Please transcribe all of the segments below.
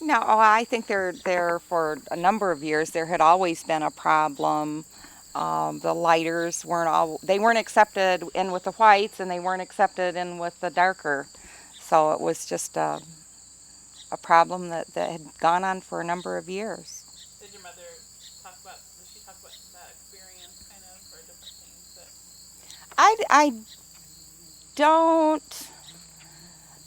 No, I think they're there for a number of years. There had always been a problem. The lighters they weren't accepted in with the whites, and they weren't accepted in with the darker. So it was just a problem that had gone on for a number of years. Did your mother did she talk about that experience kind of, or different things that, I don't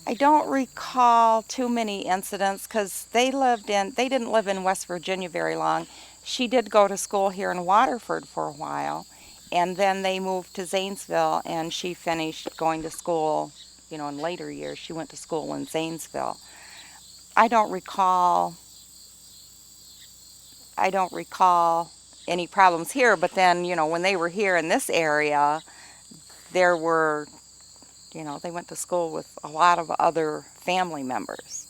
I don't recall too many incidents because they didn't live in West Virginia very long. She did go to school here in Waterford for a while, and then they moved to Zanesville, and she finished going to school, in later years. She went to school in Zanesville. I don't recall, I don't recall any problems here, but then, when they were here in this area, there were, they went to school with a lot of other family members.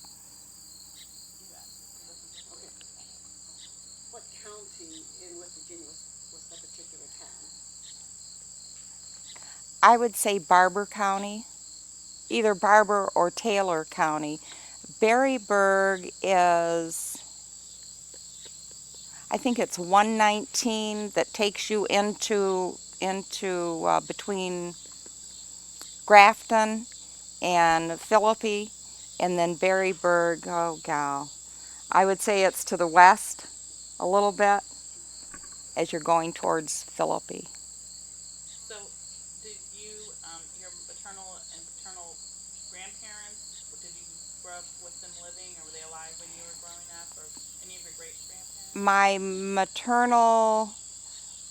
yeah, Okay. What county in West Virginia was that particular town? I would say Barber County, either Barber or Taylor County. Berryburg is, I think it's 119 that takes you into between Grafton and Philippi, and then Berryburg. Oh, gal, I would say it's to the west a little bit as you're going towards Philippi. so did you, your maternal and paternal grandparents, did you grow up with them living, or were they alive when you were growing up, or any of your great grandparents? My maternal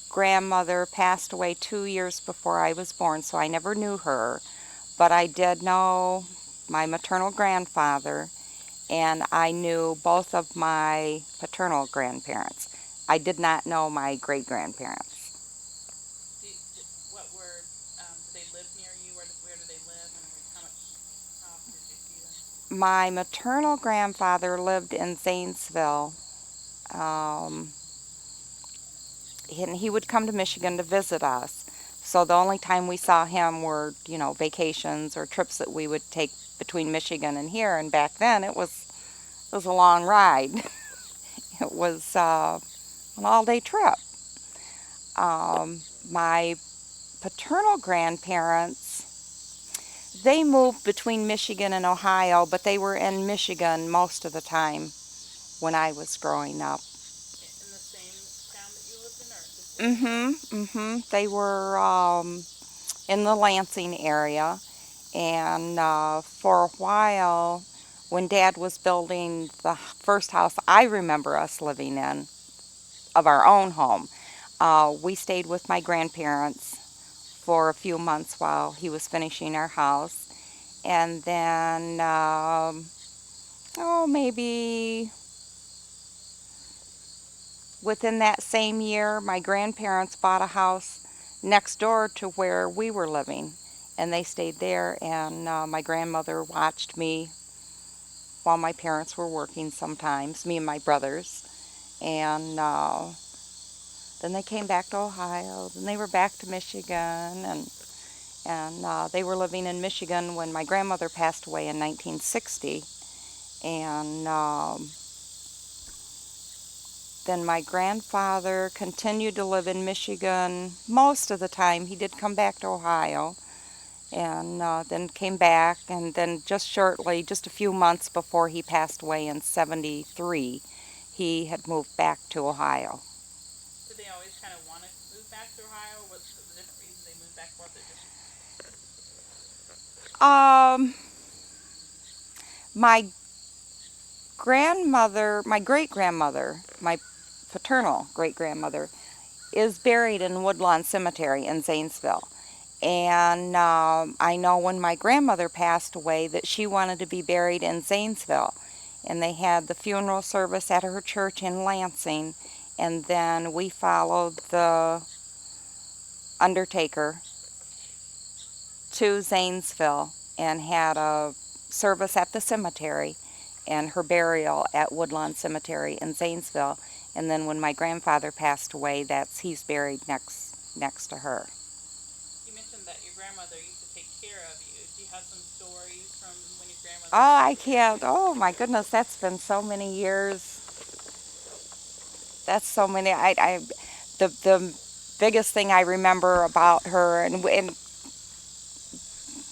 grandmother passed away 2 years before I was born, so I never knew her. But I did know my maternal grandfather, and I knew both of my paternal grandparents. I did not know my great grandparents. What were, did they live near you? Where do they live, and how often did you see them? My maternal grandfather lived in Zanesville, um, and he would come to Michigan to visit us. So the only time we saw him were, vacations or trips that we would take between Michigan and here. And back then, it was a long ride. It was an all-day trip. My paternal grandparents, they moved between Michigan and Ohio, but they were in Michigan most of the time when I was growing up. In the same town that you lived in, or just different areas? Mm-hmm. They were in the Lansing area, and for a while, when Dad was building the first house I remember us living in, of our own home, we stayed with my grandparents for a few months while he was finishing our house. And then, maybe within that same year, my grandparents bought a house next door to where we were living. And they stayed there, and my grandmother watched me while my parents were working sometimes, me and my brothers. And then they came back to Ohio. Then they were back to Michigan, and they were living in Michigan when my grandmother passed away in 1960. And then my grandfather continued to live in Michigan most of the time. He did come back to Ohio, and then came back, and then just a few months before he passed away in 73, he had moved back to Ohio. Did they always kind of want to move back to Ohio? What was the different reasons they moved back? Was it just, Um, my my great grandmother, my paternal great grandmother, is buried in Woodlawn Cemetery in Zanesville. And I know when my grandmother passed away that she wanted to be buried in Zanesville. And they had the funeral service at her church in Lansing. And then we followed the undertaker to Zanesville and had a service at the cemetery and her burial at Woodlawn Cemetery in Zanesville. And then when my grandfather passed away, he's buried next to her. you mentioned that your grandmother used to take care of you. Do you have some stories memories from when your grandmother Oh, lived I with you? can't. Oh my goodness, that's been so many years. That's so many. The biggest thing I remember about her, and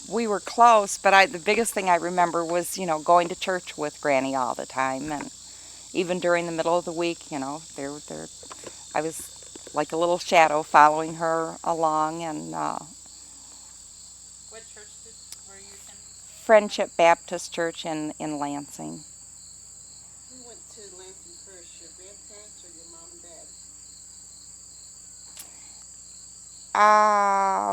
we were close, but the biggest thing I remember was, going to church with Granny all the time, and even during the middle of the week, there, I was like a little shadow following her along, and What church were you attending? Friendship Baptist Church in Lansing. Who went to Lansing first, your grandparents or your mom and dad?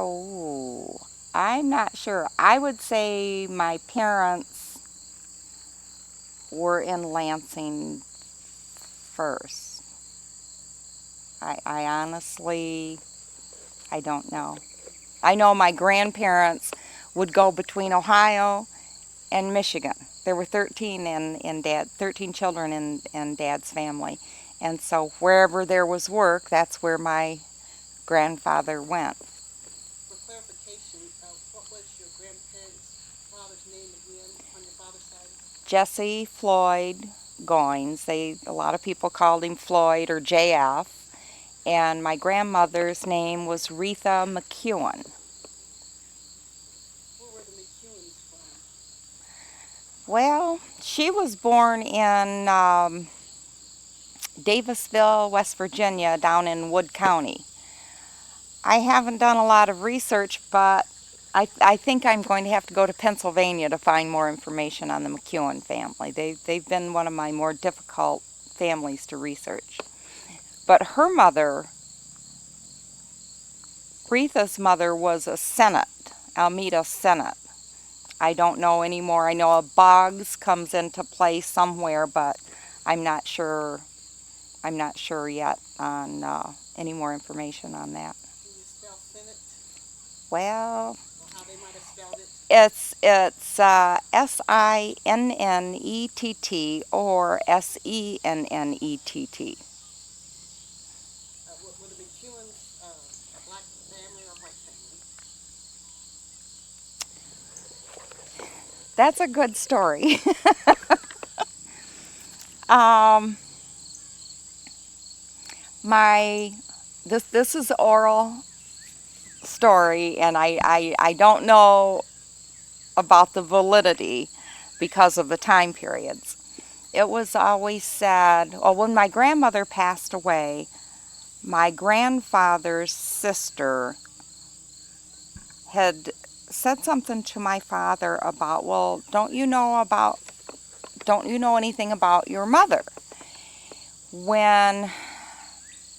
Ooh, I'm not sure. I would say my parents were in Lansing first. I honestly, I don't know. I know my grandparents would go between Ohio and Michigan. There were 13 13 children in Dad's family. And so wherever there was work, that's where my grandfather went. For clarification, what was your grandparents' father's name again on your father's side? Jesse Floyd Goins. A lot of people called him Floyd or JF. And my grandmother's name was Retha McEwen. Where were the McEwens from? Well, she was born in Davisville, West Virginia, down in Wood County. I haven't done a lot of research, but I think I'm going to have to go to Pennsylvania to find more information on the McEwen family. They've been one of my more difficult families to research. But her mother, Retha's mother, was a Senate, Almeda Senate. I don't know anymore. I know a Boggs comes into play somewhere, but I'm not sure. I'm not sure yet on any more information on that. Can you spell Senate? Well, Or how they might have spelled it? it's Sinnett or Sennett. Were the McEwens a black family or white family? That's a good story. um, my this is oral story, and I don't know about the validity because of the time periods. It was always said, well, when my grandmother passed away, my grandfather's sister had said something to my father about, well, don't you know anything about your mother? When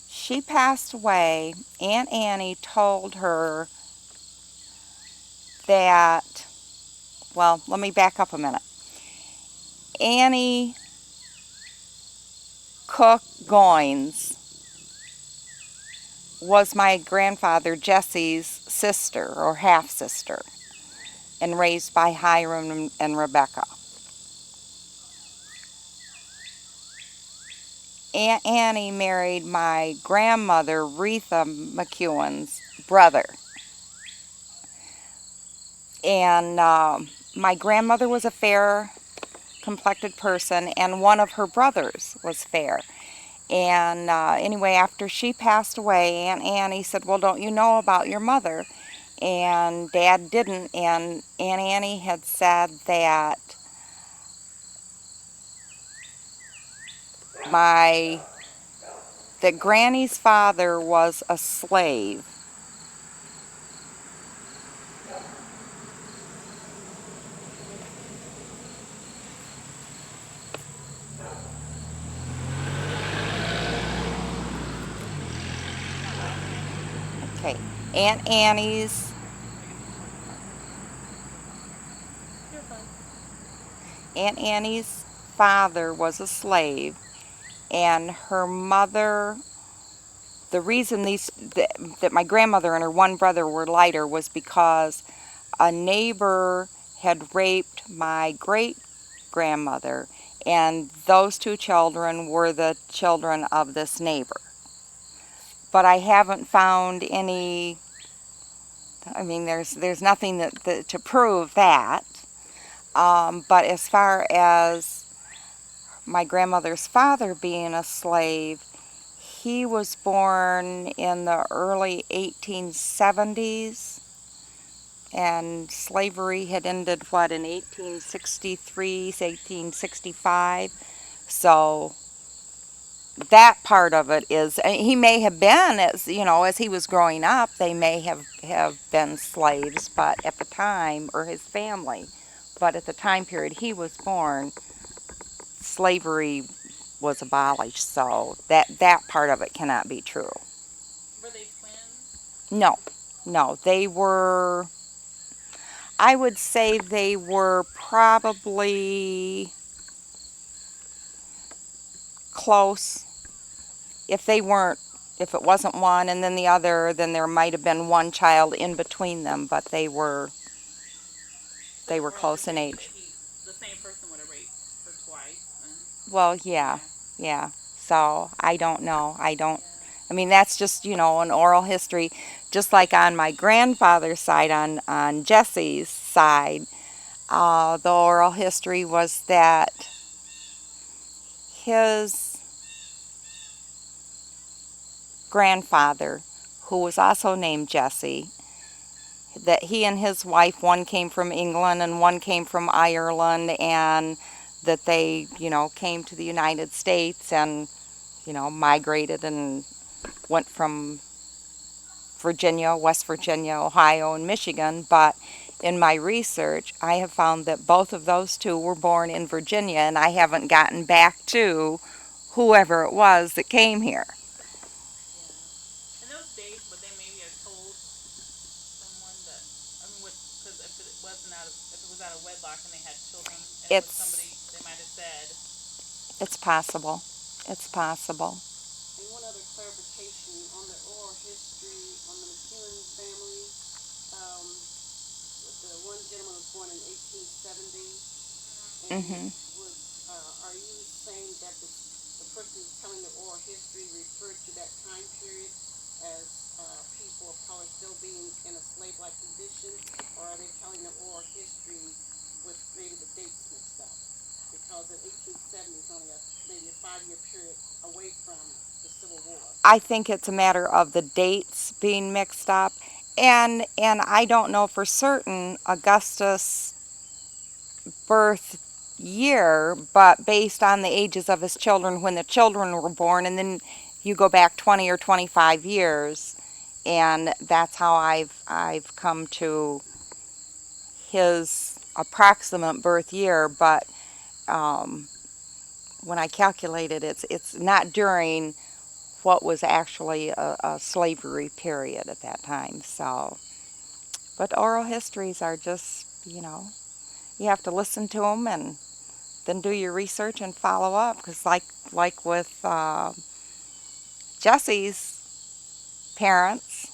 she passed away, Aunt Annie told her that, well, let me back up a minute. Annie Cook Goins was my grandfather Jesse's sister or half sister, and raised by Hiram and Rebecca. Aunt Annie married my grandmother Retha McEwen's brother, and my grandmother was a fair complected person, and one of her brothers was fair. And anyway, after she passed away, Aunt Annie said, well, don't you know about your mother? And Dad didn't, and Aunt Annie had said that that Granny's father was a slave. Okay, Aunt Annie's You're fine. Aunt Annie's father was a slave, and her mother, the reason that my grandmother and her one brother were lighter was because a neighbor had raped my great grandmother, and those two children were the children of this neighbor. But I haven't found any. I mean, there's nothing to prove that. But as far as my grandmother's father being a slave, he was born in the early 1870s, and slavery had ended, what, in 1863, 1865. So that part of it is, he may have been, as you know, as he was growing up, they may have been slaves, but at the time, or his family, but at the time period he was born, slavery was abolished. So that part of it cannot be true. Were they twins? No, no, they were, I would say they were probably close. If they weren't, if it wasn't one and then the other, then there might have been one child in between them, but they were So, or close you're in saying age. that the same person would have raped her twice, then? Well, yeah, Yeah. yeah. So I don't know. Yeah. I mean, that's just, an oral history. Just like on my grandfather's side, on Jesse's side, the oral history was that his grandfather, who was also named Jesse, that he and his wife, one came from England and one came from Ireland, and that they, came to the United States and, migrated and went from Virginia, West Virginia, Ohio, and Michigan. But in my research, I have found that both of those two were born in Virginia, and I haven't gotten back to whoever it was that came here. Yeah. In those days, would they maybe have told someone that? I mean, would, because if it wasn't out of, if it was out of wedlock and they had children, and it was somebody, It's they might have said. it's possible. It's possible. And one other clarification on the oral history on the McEwen family. Um, the one gentleman was born in 1870, and Mhm. would are you saying that the person who's telling the oral history referred to that time period as people of color still being in a slave-like condition, or are they telling the oral history with maybe the dates mixed up? Because in 1870 is only maybe a 5-year period away from the Civil War. I think it's a matter of the dates being mixed up, and I don't know for certain Augustus' birth year, but based on the ages of his children when the children were born, and then you go back 20 or 25 years, and that's how I've come to his approximate birth year. But um, when I calculated, it's not during what was actually a slavery period at that time. So, but oral histories are just, you have to listen to them and then do your research and follow up. Because like with Jesse's parents,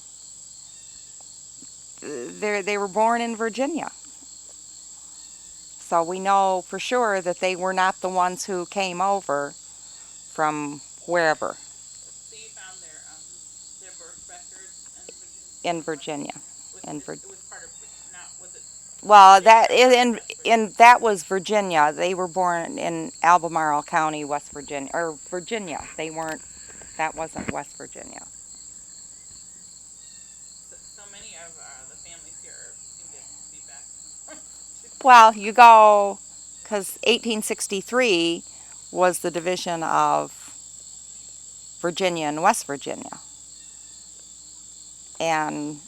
they were born in Virginia. So we know for sure that they were not the ones who came over from wherever So you found their birth records in in West Virginia. Virginia. In Vir- It was part of not was it well, Virginia that or part of in West in Virginia? that was Virginia. They were born in Albemarle County, West Virginia, or Virginia. They weren't. That wasn't West Virginia. So many of the families here seem to be back. Well, you go because 1863 was the division of Virginia and West Virginia, and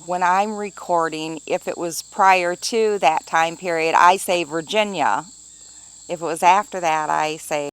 when I'm recording, if it was prior to that time period, I say Virginia. If it was after that, I say